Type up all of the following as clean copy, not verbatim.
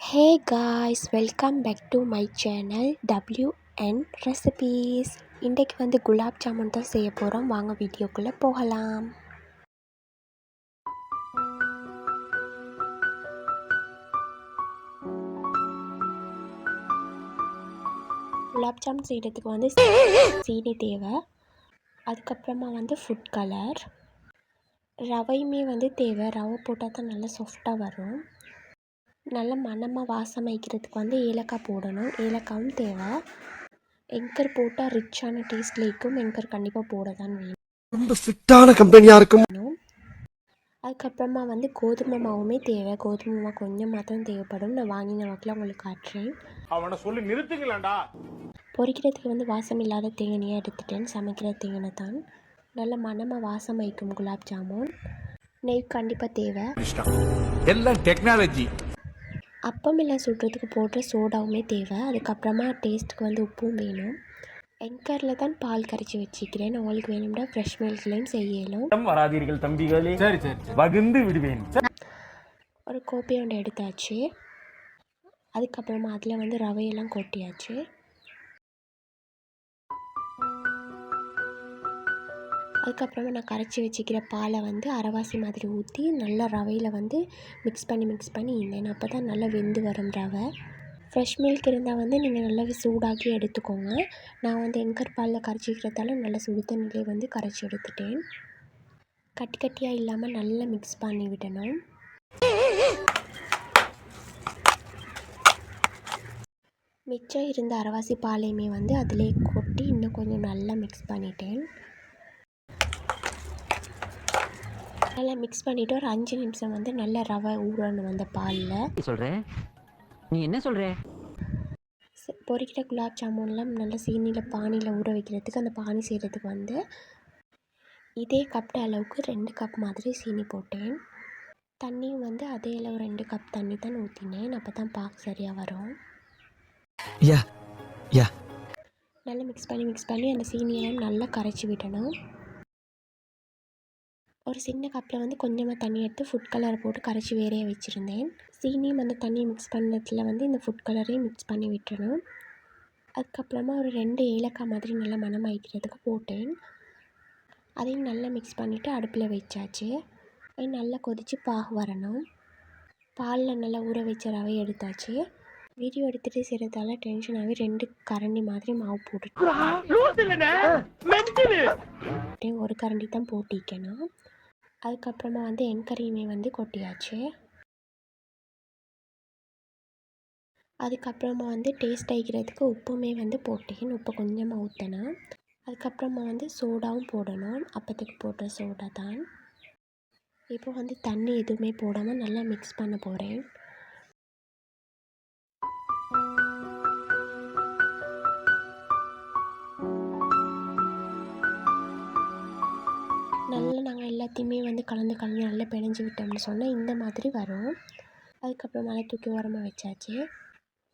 Hey guys, welcome back to my channel WN recipes. இன்றைக்கு வந்து குலாப் ஜாமுன் தான் செய்ய போகிறோம். வாங்க வீடியோக்குள்ளே போகலாம். குலாப் ஜாமுன் செய்கிறதுக்கு வந்து சீனி தேவை. அதுக்கப்புறமா வந்து ஃபுட் கலர், ரவையுமே வந்து தேவை. ரவை போட்டால் தான் நல்லா சாஃப்டாக வரும். நல்ல மணமாக வாசம் வைக்கிறதுக்கு வந்து ஏலக்காய் போடணும். ஏலக்காயும் தேவை. எங்கர் போட்டால் ரிச்சான டேஸ்ட்டில் இருக்கும். எங்கர் கண்டிப்பாக போட தான் வேணும். ரொம்ப ஸ்ட்ரிக்டான கம்பெனியாக இருக்கும். அதுக்கப்புறமா வந்து கோதுமை மாவுமே தேவை. கோதுமை மாவு கொஞ்சமாக தான் தேவைப்படும். நான் வாங்கின வாக்கில் உங்களுக்கு காட்டுறேன். அவனை சொல்லி நிறுத்துங்களேன்டா. பொரிக்கிறதுக்கு வந்து வாசம் இல்லாத தேங்காயை எடுத்துட்டேன். சமைக்கிற தேங்காய் தான் நல்ல மணமாக வாசம் வைக்கும் குலாப் ஜாமுன். நெய் கண்டிப்பாக தேவை. எல்லாம் டெக்னாலஜி. அப்பம் எல்லாம் சுடுறதுக்கு போடுற சோடாவுமே தேவை. அதுக்கப்புறமா டேஸ்ட்டுக்கு வந்து உப்பும் வேணும். எங்கரில் தான் பால் கரைச்சி வச்சுக்கிறேன். உங்களுக்கு வேணும்னா ஃப்ரெஷ் மில்க்லேயும் செய்யலாம். வராதீர்கள் தம்பிகளே. சரி சரி, வகுந்து விடுவேன். ஒரு கோப்பை ஒன்று எடுத்தாச்சு. அதுக்கப்புறமா அதில் வந்து ரவையெல்லாம் கொட்டியாச்சு. அதுக்கப்புறமா நான் கரைச்சி வச்சுக்கிற பாலை வந்து அரைவாசி மாதிரி ஊற்றி நல்லா ரவையில் வந்து மிக்ஸ் பண்ணி இருந்தேன். அப்போ தான் நல்லா வெந்து வரும் ரவை. ஃப்ரெஷ் மில்க் இருந்தால் வந்து நீங்கள் நல்லா சூடாக்கி எடுத்துக்கோங்க. நான் வந்து எங்கர் பாலில் கரைச்சிக்கிறதால நல்லா சுடு தண்ணியிலே வந்து கரைச்சி எடுத்துட்டேன். கட்டி கட்டியாக இல்லாமல் நல்லா மிக்ஸ் பண்ணி விடணும். மிச்சம் இருந்த அரைவாசி பாலையுமே வந்து அதிலே கொட்டி இன்னும் கொஞ்சம் நல்லா மிக்ஸ் பண்ணிட்டேன். நல்லா மிக்ஸ் பண்ணிவிட்டு ஒரு 5 நிமிஷம் வந்து நல்லா ரவை ஊறணும் அந்த பாலில். சொல்கிறேன், நீ என்ன சொல்கிற? பொரிக்கிற குலாப் ஜாமுன்லாம் நல்லா சீனியில் பானியில் ஊற வைக்கிறதுக்கு, அந்த பானி செய்கிறதுக்கு வந்து இதே கப் அளவுக்கு 2 கப் மாதிரி சீனி போட்டேன். தண்ணியும் வந்து அதே அளவு 2 கப் தண்ணி தான் ஊற்றினேன். அப்போ தான் பாகு சரியாக வரும். நல்லா மிக்ஸ் பண்ணி அந்த சீனியெல்லாம் நல்லா கரைச்சி விடணும். ஒரு சின்ன கப்பில் வந்து கொஞ்சமாக தண்ணி எடுத்து ஃபுட் கலரை போட்டு கரைச்சி வேறையே வச்சுருந்தேன். சீனியும் அந்த தண்ணியை மிக்ஸ் பண்ணதில் வந்து இந்த ஃபுட் கலரையும் மிக்ஸ் பண்ணி விட்டுறணும். அதுக்கப்புறமா ஒரு 2 ஏலக்காய் மாதிரி நல்லா மணம் வைக்கிறதுக்கு போட்டேன். அதையும் நல்லா மிக்ஸ் பண்ணிவிட்டு அடுப்பில் வச்சாச்சு. அது நல்லா கொதித்து பாகு வரணும். பாலில் நல்லா ஊற வச்ச ரவை எடுத்தாச்சு. வீடியோ எடுத்துகிட்டு செய்கிறதால டென்ஷனாகவே 2 கரண்டி மாதிரி மாவு போட்டுட்டு ஒரு கரண்டி தான் போட்டிக்கணும். அதுக்கப்புறமா வந்து எங்கரையுமே வந்து கொட்டியாச்சு. அதுக்கப்புறமா வந்து டேஸ்ட் ஆகிக்கிறதுக்கு உப்புமே வந்து போட்டேன். உப்பு கொஞ்சமாக ஊற்றினேன். அதுக்கப்புறமா வந்து சோடாவும் போடணும். அப்போத்துக்கு போட்ட சோடா தான். இப்போ வந்து தண்ணி எதுவுமே போடாமல் நல்லா மிக்ஸ் பண்ண போகிறேன். நல்லா நாங்கள் எல்லாத்தையுமே வந்து கலந்து நல்லா பிணைஞ்சி விட்டோம்னு சொன்னால் இந்த மாதிரி வரும். அதுக்கப்புறம் நல்லா தூக்கி ஓரமாக வச்சாச்சு.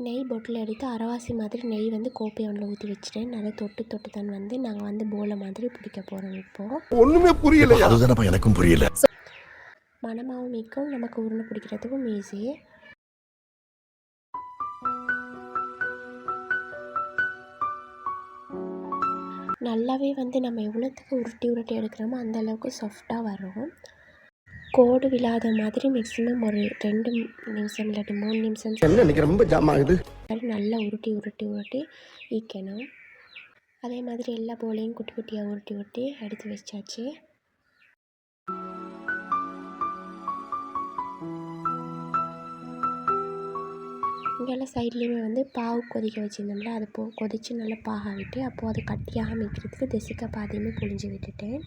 நெய் பொட்டில் எடுத்து அரைவாசி மாதிரி நெய் வந்து கோப்பை ஒன்றில் ஊற்றி வச்சுட்டேன். நல்லா தொட்டு தான் வந்து நாங்கள் வந்து போலை மாதிரி பிடிக்க போகிறோம். இப்போது ஒன்றுமே புரியல. அதுதானப்பா எனக்கும் புரியல. மணமாவும் மிக்கும், நமக்கு உருண்டை பிடிக்கிறதுக்கும் ஈஸி. நல்லாவே வந்து நம்ம எவ்வளோத்துக்கு உருட்டி எடுக்கிறோமோ அந்த அளவுக்கு சாஃப்டாக வரும். கோடு விழாத மாதிரி மேக்ஸிமம் ஒரு 2 நிமிஷம் இல்லாட்டி 3 நிமிஷம் ரொம்ப ஜாம் ஆகுது. நல்லா உருட்டி ஈக்கணும். அதே மாதிரி எல்லா போலையும் குட்டி குட்டியாக உருட்டி எடுத்து வச்சாச்சு. இங்கெல்லாம் சைட்லேயுமே வந்து பாவு கொதிக்க வச்சுருந்தோம்ல, அது கொதித்து நல்லா பாக விட்டு அப்போது அது கட்டியாக வைக்கிறதுக்கு தெசிக்க பாதியுமே புழிஞ்சு விட்டுட்டேன்.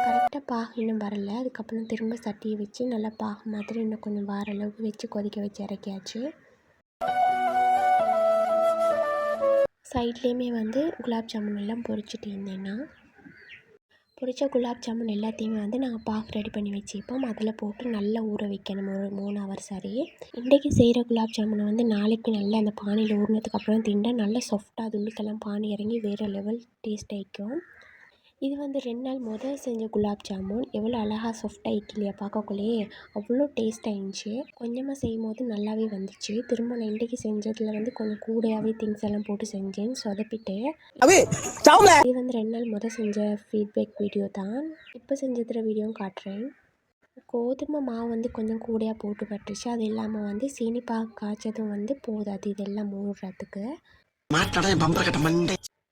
கரெக்டாக பாகு இன்னும் வரலை. அதுக்கப்புறம் திரும்ப சட்டியை வச்சு நல்லா பாகு மாதிரி இன்னும் கொஞ்சம் வார அளவுக்கு வச்சு கொதிக்க வச்சு இறக்கியாச்சு. சைட்லேயுமே வந்து குலாப் ஜாமுன் எல்லாம் பொரிச்சிட்டு இருந்தேன்னா, பொரிச்ச குலாப் ஜாமுன் எல்லாத்தையுமே வந்து நாங்கள் பாகு ரெடி பண்ணி வச்சுப்போம். அதில் போட்டு நல்லா ஊற வைக்கணும் ஒரு 3 ஹவர் சரி. இன்றைக்கி செய்கிற குலாப் ஜாமுனை வந்து நாளைக்கு நல்லா அந்த பானியில் ஊறினதுக்கப்புறம் திண்டா நல்லா சாஃப்டாக அது உள்ளுக்கெல்லாம் பானி இறங்கி வேறு லெவல் டேஸ்ட் ஆகிக்கும். இது வந்து 2 நாள் செஞ்ச குலாப் ஜாமுன் எவ்வளோ அழகாக சாஃப்டாக இட்லியை பார்க்கக்குள்ளேயே அவ்வளோ டேஸ்ட்டாக இருந்துச்சு. கொஞ்சமாக செய்யும்போது நல்லாவே வந்துச்சு. திரும்ப நான் இன்றைக்கி செஞ்சதில் வந்து கொஞ்சம் கூடையாகவே திங்ஸ் எல்லாம் போட்டு செஞ்சேன், சொதப்பிட்டு. இது வந்து 2 நாள் செஞ்ச ஃபீட்பேக் வீடியோ தான். இப்போ செஞ்சதுல வீடியோவும் காட்டுறேன். கோதுமை மாவு வந்து கொஞ்சம் கூடையாக போட்டு பட்டுருச்சு. அது இல்லாமல் வந்து சீனி பாகு காய்ச்சதும் வந்து போதாது இதெல்லாம் மூடுறதுக்கு.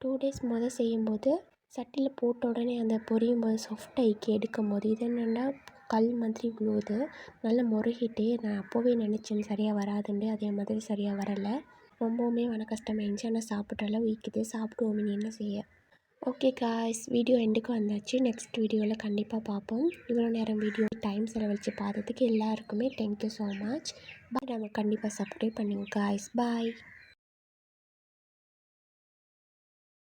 2 டேஸ் செய்யும்போது சட்டியில் போட்ட உடனே அந்த பொரியும் போது சாஃப்டாக இக்கி எடுக்கும் போது இது என்னென்னா கல் மாதிரி விழுவுது. நல்லா முருகிட்டு நான் அப்போவே நினச்சேன் சரியாக வராதுண்டு. அதே மாதிரி சரியாக வரலை. ரொம்பவுமே கஷ்டமாயிருந்துச்சு. ஆனால் சாப்பிட்ற அளவு ஈக்குது. சாப்பிடுவோம், இனி என்ன செய்ய. ஓகே காய்ஸ், வீடியோ எண்டுக்கு வந்தாச்சு. நெக்ஸ்ட் வீடியோவில் கண்டிப்பாக பார்ப்போம். இவ்வளோ நேரம் வீடியோ டைம் செலவழித்து பார்த்ததுக்கு எல்லாருக்குமே தேங்க்யூ ஸோ மச். பட் நம்ம கண்டிப்பாக சப்ஸ்கிரைப் பண்ணுங்க காய்ஸ். பாய்.